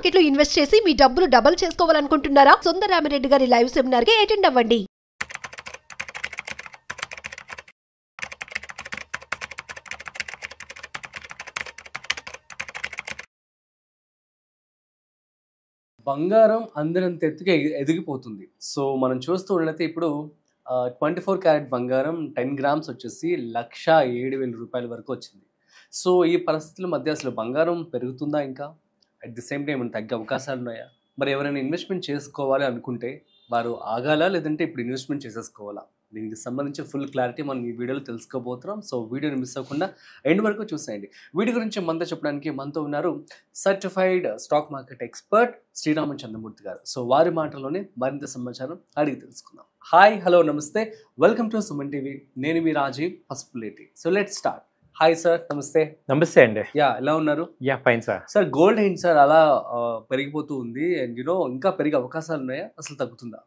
Market లో invest చేసి మీ డబ్బులు డబుల్ చేసుకోవాలనుకుంటున్నారా? సుందరరామిరెడ్డి గారి లైవ్ సెమినార్ కి అటెండ్ అవ్వండి. బంగారం అందినంత ఎత్తుగా ఎదిగిపోతుంది. సో మనం చూస్తూ ఉన్నట్లయితే ఇప్పుడు 24 క్యారెట్ బంగారం 10 గ్రామ్స్ వచ్చేసి 1,07,000 వరకు వచ్చింది. సో ఈ పరిస్థితుల మధ్య అసలు బంగారం పెరుగుతుందా ఇంకా? అట్ ది సేమ్ టైం తగ్గే అవకాశాలు ఉన్నాయా? మరి ఎవరైనా ఇన్వెస్ట్మెంట్ చేసుకోవాలి అనుకుంటే వారు ఆగాలా, లేదంటే ఇప్పుడు ఇన్వెస్ట్మెంట్ చేసేసుకోవాలా? దీనికి సంబంధించి ఫుల్ క్లారిటీ మనం ఈ వీడియోలో తెలుసుకోబోతున్నాం. సో వీడియోని మిస్ అవ్వకుండా ఎండ్ వరకు చూసేయండి. వీడియో గురించి మనతో చెప్పడానికి మనతో ఉన్నారు certified stock market expert Sriraman Chandramurthy గారు. సో వారి మాటల్లోనే మరింత సమాచారం అడిగి తెలుసుకుందాం. హాయ్, హలో, నమస్తే, వెల్కమ్ టు సుమన్ టీవీ. నేను మీ Rajeev Pasupuleti. So let's start. Hi sir, నమస్తే. నమస్తే అండి. ఎలా ఉన్నారు? Fine sir. సార్, గోల్డ్ ఏంటి సార్ అలా పెరిగిపోతూ ఉంది? అండ్ ఇంకా పెరిగే అవకాశాలు ఉన్నాయా, అసలు తగ్గుతుందా?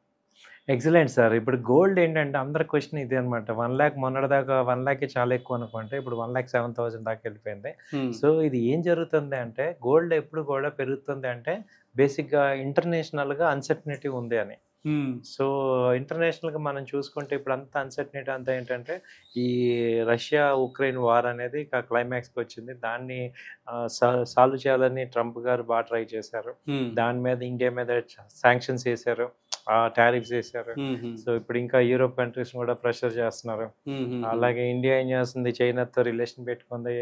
Excellent sir. ఇప్పుడు గోల్డ్ ఏంటంటే అందరి క్వశ్చన్ ఇదే అనమాట. 1 lakh మొన్నటిదాకా 1 lakh చాలా ఎక్కువ అనుకుంటే ఇప్పుడు 1,07,000 దాకా వెళ్ళిపోయింది. సో ఇది ఏం జరుగుతుంది అంటే గోల్డ్ ఎప్పుడు కూడా పెరుగుతుంది అంటే బేసిక్గా ఇంటర్నేషనల్గా అన్సర్టనిటీ ఉంది అని. సో ఇంటర్నేషనల్గా మనం చూసుకుంటే ఇప్పుడు అంత అన్సర్టనిటీ అంతా ఏంటంటే ఈ రష్యా ఉక్రెయిన్ వార్ అనేది క్లైమాక్స్కి వచ్చింది. దాన్ని సాల్వ్ చేయాలని ట్రంప్ గారు బాగా ట్రై చేశారు. దాని మీద ఇండియా మీద శాంక్షన్స్ వేశారు, టారిఫ్స్ వేశారు. సో ఇప్పుడు ఇంకా యూరోప్ కంట్రీస్ కూడా ప్రెషర్ చేస్తున్నారు. అలాగే ఇండియా ఏం చేస్తుంది, చైనాతో రిలేషన్ పెట్టుకుంది,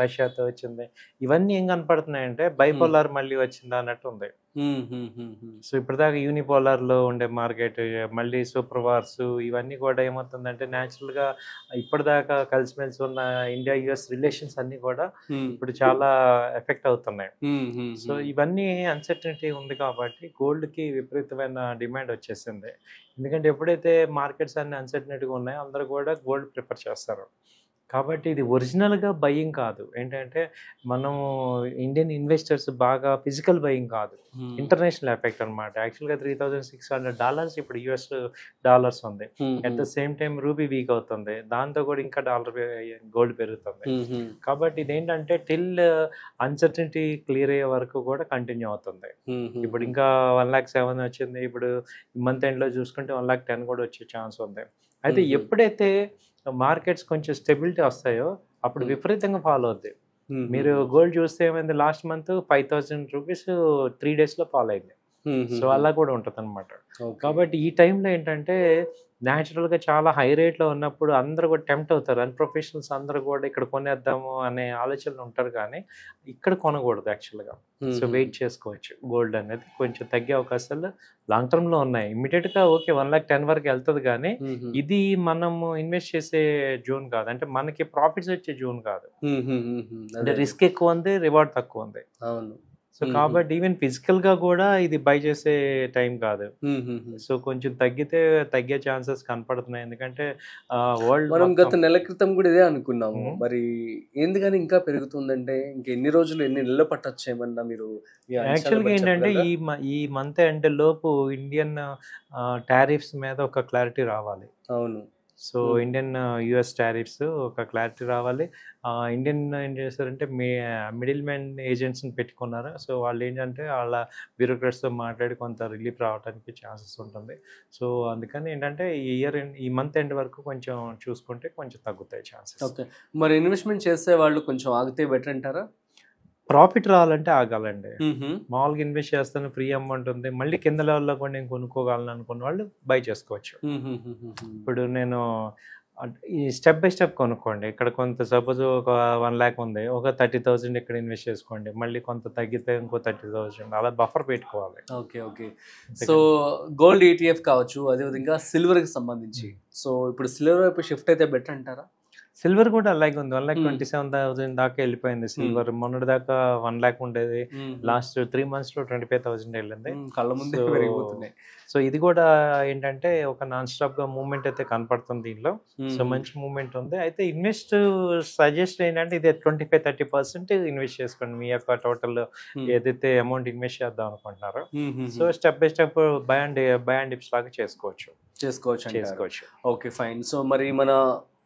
రష్యాతో వచ్చింది. ఇవన్నీ ఏం కనపడుతున్నాయంటే బైపోలార్ మళ్ళీ వచ్చింది అన్నట్టు ఉంది. సో ఇప్పటిదాకా యూనిపోలార్ లో ఉండే మార్కెట్ మళ్ళీ సూపర్ వార్స్ ఇవన్నీ కూడా ఏమవుతుందంటే న్యాచురల్ గా ఇప్పటిదాకా కలిసిమెలిసి ఉన్న ఇండియా యుఎస్ రిలేషన్స్ అన్ని కూడా ఇప్పుడు చాలా ఎఫెక్ట్ అవుతున్నాయి. సో ఇవన్నీ అన్సర్టనిటీ ఉంది కాబట్టి గోల్డ్ కి విపరీతమైన డిమాండ్ వచ్చేసింది. ఎందుకంటే ఎప్పుడైతే మార్కెట్స్ అన్ని అన్సర్టనిటీగా ఉన్నాయో అందరూ కూడా గోల్డ్ ప్రిఫర్ చేస్తారు. కాబట్టి ఇది ఒరిజినల్గా బయింగ్ కాదు. ఏంటంటే మనము ఇండియన్ ఇన్వెస్టర్స్ బాగా ఫిజికల్ బయింగ్ కాదు, ఇంటర్నేషనల్ ఎఫెక్ట్ అనమాట. యాక్చువల్గా $3,600 ఇప్పుడు యుఎస్ డాలర్స్ ఉంది. At the same time rupee week అవుతుంది, దాంతో కూడా ఇంకా గోల్డ్ పెరుగుతుంది. కాబట్టి ఇదేంటంటే టిల్ అన్సర్టనిటీ క్లియర్ అయ్యే వరకు కూడా కంటిన్యూ అవుతుంది. ఇప్పుడు ఇంకా 1,07,000 వచ్చింది. ఇప్పుడు మంత్ ఎండ్లో చూసుకుంటే 1,10,000 కూడా వచ్చే ఛాన్స్ ఉంది. అయితే ఎప్పుడైతే మార్కెట్స్ కొంచెం స్టెబిలిటీ వస్తాయో అప్పుడు విపరీతంగా ఫాలో అవుద్ది. మీరు గోల్డ్ చూస్తే ఏమైంది, లాస్ట్ మంత్ 5,000 రూపీస్ 3 daysలో ఫాలో అయింది. సో అలా కూడా ఉంటుంది అనమాట. కాబట్టి ఈ టైంలో ఏంటంటే న్యాచురల్గా చాలా హై రేట్లో ఉన్నప్పుడు అందరూ కూడా టెంప్ట్ అవుతారు. అన్ప్రొఫెషనల్స్ అందరూ కూడా ఇక్కడ కొనేద్దాము అనే ఆలోచనలు ఉంటారు, కానీ ఇక్కడ కొనకూడదు యాక్చువల్గా. సో వెయిట్ చేసుకోవచ్చు. గోల్డ్ అనేది కొంచెం తగ్గే అవకాశాలు లాంగ్ టర్మ్లో ఉన్నాయి. ఇమ్మీడియట్గా ఓకే 1,10,000 వరకు వెళ్తుంది, కానీ ఇది మనము ఇన్వెస్ట్ చేసే జోన్ కాదు. అంటే మనకి ప్రాఫిట్స్ వచ్చే జోన్ కాదు. అంటే రిస్క్ ఎక్కువ ఉంది, రివార్డ్ తక్కువ ఉంది. అవును. సో కాబట్టి ఈవెన్ ఫిజికల్ గా కూడా ఇది బై చేసే టైం కాదు. సో కొంచెం తగ్గే ఛాన్సెస్ కనపడుతున్నాయి. ఎందుకంటే వరల్డ్ మనం గత నెల క్రితం కూడా ఇదే అనుకున్నాము. మరి ఎందుకని ఇంకా పెరుగుతుందంటే ఇంకా ఎన్ని రోజులు, ఎన్ని నెలలు పట్టొచ్చు ఏమన్నా మీరు? యాక్చువల్గా ఏంటంటే ఈ మంత్ ఎండ్ లోపు ఇండియన్ టారిఫ్స్ మీద ఒక క్లారిటీ రావాలి. అవును. సో ఇండియన్ యుఎస్ టారిఫ్స్ ఒక క్లారిటీ రావాలి. ఇండియన్ ఏం చేస్తారంటే మిడిల్ మ్యాన్ ఏజెంట్స్ని పెట్టుకున్నారు. సో వాళ్ళు ఏంటంటే వాళ్ళ బ్యూరోక్రాట్స్తో మాట్లాడి కొంత రిలీఫ్ రావడానికి ఛాన్సెస్ ఉంటుంది. సో అందుకని ఏంటంటే ఈ మంత్ ఎండ్ వరకు కొంచెం చూసుకుంటే కొంచెం తగ్గుతాయి ఛాన్సెస్. ఓకే. మరి ఇన్వెస్ట్మెంట్ చేసే వాళ్ళు కొంచెం ఆగితే బెటర్ అంటారా? ప్రాఫిట్ రావాలంటే ఆగాలండి. మామూలుగా ఇన్వెస్ట్ చేస్తాను, ఫ్రీ అమౌంట్ ఉంది, మళ్ళీ కింద లెవెల్లో కూడా నేను కొనుక్కోగలను అనుకున్న వాళ్ళు బై చేసుకోవచ్చు. ఇప్పుడు నేను ఈ స్టెప్ బై స్టెప్ కొనుక్కోండి. ఇక్కడ కొంత సపోజ్ ఒక 1 lakh ఉంది, ఒక 30,000 ఇక్కడ ఇన్వెస్ట్ చేసుకోండి, మళ్ళీ కొంత తగ్గితే ఇంకో 30,000 అలా బఫర్ పెట్టుకోవాలి. Okay okay. So gold ETF కావచ్చు, అదేవిధంగా సిల్వర్కి సంబంధించి సో ఇప్పుడు సిల్వర్ వైపు షిఫ్ట్ అయితే బెటర్ అంటారా? సిల్వర్ కూడా అలాగే ఉంది. 1,27,000 దాకా వెళ్ళిపోయింది సిల్వర్. మొన్నటి దాకా 1 lakh ఉండేది, లాస్ట్ 3 monthsలో 25,000 వెళ్ళింది. కళ్ళ ముందే పెరిగిపోతున్నాయి. సో ఇది కూడా ఏంటంటే ఒక నాన్ స్టాప్ గా మూవ్మెంట్ అయితే కనపడుతుంది దీనిలో. సో మంచి మూవ్మెంట్ ఉంది. అయితే ఇన్వెస్ట్ సజెస్ట్ ఏంటంటే ఇది 25-30% ఇన్వెస్ట్ చేసుకోండి మీ యొక్క టోటల్ ఏదైతే అమౌంట్ ఇన్వెస్ట్ చేద్దాం అనుకుంటున్నారో. So step by step by and dips లాగా చేసుకోవచ్చు. Okay fine. సో మరి మన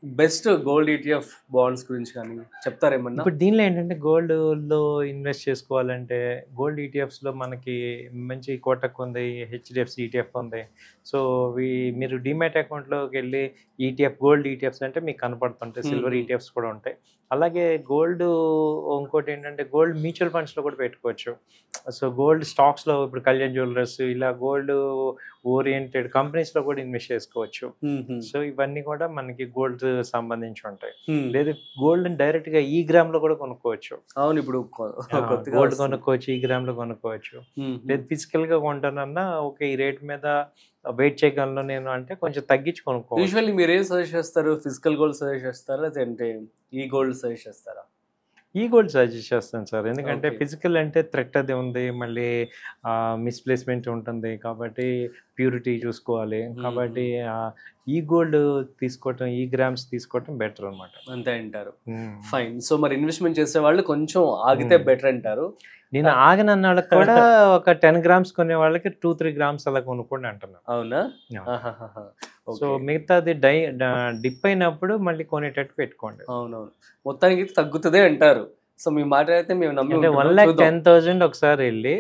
బెస్ట్ గోల్డ్ ఈటీఎఫ్ బాండ్స్ గురించి కానీ చెప్తారేమన్నా? ఇప్పుడు దీనిలో ఏంటంటే గోల్డ్లో ఇన్వెస్ట్ చేసుకోవాలంటే గోల్డ్ ఈటీఎఫ్స్లో మనకి మంచి కోటక్ ఉంది, హెచ్డిఎఫ్సి ఈటీఎఫ్ ఉంది. సో మీరు డిమాట్ అకౌంట్లోకి వెళ్ళి ఈటీఎఫ్ గోల్డ్ ఈటీఎఫ్స్ అంటే మీకు కనపడుతుంటాయి. సిల్వర్ ఈటీఎఫ్స్ కూడా ఉంటాయి. అలాగే గోల్డ్ ఇంకోటి ఏంటంటే గోల్డ్ మ్యూచువల్ ఫండ్స్లో కూడా పెట్టుకోవచ్చు. సో గోల్డ్ స్టాక్స్లో ఇప్పుడు కళ్యాణ్ జ్యువెలర్స్ ఇలా గోల్డ్ ఓరియంటెడ్ కంపెనీస్లో కూడా ఇన్వెస్ట్ చేసుకోవచ్చు. సో ఇవన్నీ కూడా మనకి గోల్డ్ సంబంధించి ఉంటాయి. లేదు గోల్డ్ డైరెక్ట్గా ఈ గ్రామ్లో కూడా కొనుక్కోవచ్చు. అవును, ఇప్పుడు గోల్డ్ కొనుక్కోవచ్చు, ఈ గ్రామ్లో కొనుక్కోవచ్చు. లేదు ఫిజికల్గా కొంటానన్నా ఓకే ఈ రేట్ మీద వెయిట్ చేయగలను నేను అంటే కొంచెం తగ్గించి కొనుక్కోవచ్చు. యూజువల్లీ మీరు ఏం సజెస్ట్ చేస్తారు? ఫిజికల్ గోల్డ్ సజెస్ట్ చేస్తారా లేదంటే ఈ గోల్డ్ సజెస్ట్ చేస్తారా? ఈ గోల్డ్ సజెస్ట్ చేస్తాను సార్. ఎందుకంటే ఫిజికల్ అంటే థ్రెట్ అది ఉంది, మళ్ళీ మిస్ప్లేస్మెంట్ ఉంటుంది కాబట్టి ప్యూరిటీ చూసుకోవాలి. కాబట్టి ఈ గోల్డ్ తీసుకోవటం, ఈ గ్రామ్స్ తీసుకోవటం బెటర్ అనమాట. అంతే అంటారు. ఫైన్. సో మరి ఇన్వెస్ట్మెంట్ చేసే వాళ్ళు కొంచెం ఆగితే బెటర్ అంటారు. నేను ఆగనన్న వాళ్ళకి కూడా ఒక 10 గ్రామ్స్ కొనే వాళ్ళకి 2-3 గ్రామ్స్ అలా కొనుక్కోండి అంటున్నాను. అవునా? సో మిగతాది డిప్ అయినప్పుడు మళ్ళీ కొనేటట్టు పెట్టుకోండి. అవునవును, మొత్తానికి తగ్గుతుంది అంటారు. సో మీ మాట అయితే మేము నమ్మి 1,10,000 ఒకసారి వెళ్ళి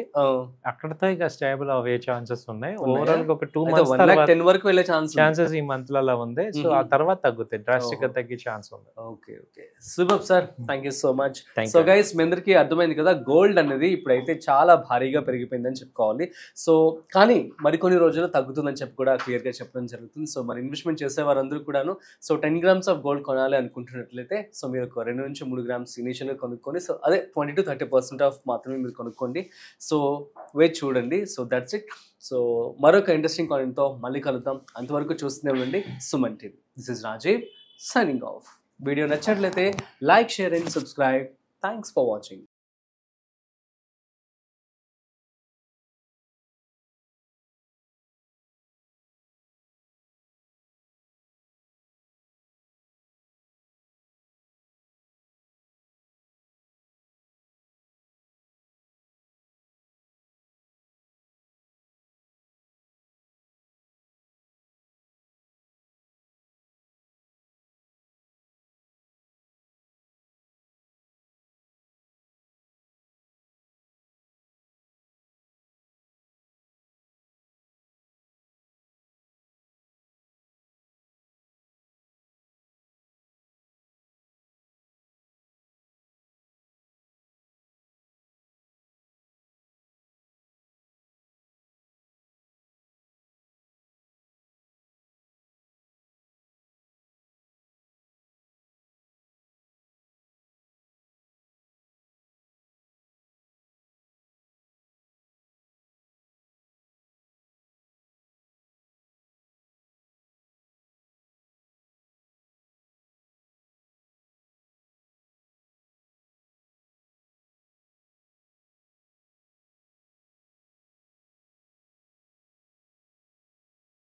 అక్కడతో ఇక స్టేబుల్ అయ్యే ఛాన్సెస్ ఉన్నాయి. ఓవరాల్ గా ఒక 2 months 1,10,000 వరకు వెళ్ళే ఛాన్సెస్ ఈ మంత్ లో అలా ఉంది. సో ఆ తర్వాత తగ్గుతాయి, డ్రాస్టిక్ గా తగ్గే ఛాన్స్ ఉంది. Okay okay, super sir, thank you so much. So guys, మీ అందరికీ అర్థమైంది కదా, గోల్డ్ అనేది ఇప్పుడైతే చాలా భారీగా పెరిగిపోయిందని చెప్పుకోవాలి. సో కానీ మరికొన్ని రోజుల్లో తగ్గుతుందని చెప్పి కూడా క్లియర్ గా చెప్పడం జరుగుతుంది. సో మరి ఇన్వెస్ట్మెంట్ చేసే వారందరూ కూడాను సో 10 grams ఆఫ్ గోల్డ్ కొనాలి అనుకుంటున్నట్లయితే సో మీరు ఒక 2 నుంచి 3 grams ఇనిషియల్ గా కొనుక్కొని సో అదే 20-30% ఆఫ్ మాత్రమే మీరు కొనుక్కోండి. సో వెయిట్ చూడండి. So that's it. సో మరొక ఇంట్రెస్టింగ్ కాయిన్తో మళ్ళీ కలుద్దాం. అంతవరకు చూస్తూనే ఉండండి Suman TV. This is Rajeev signing off. Video నచ్చినట్లయితే like, share and subscribe. Thanks for watching.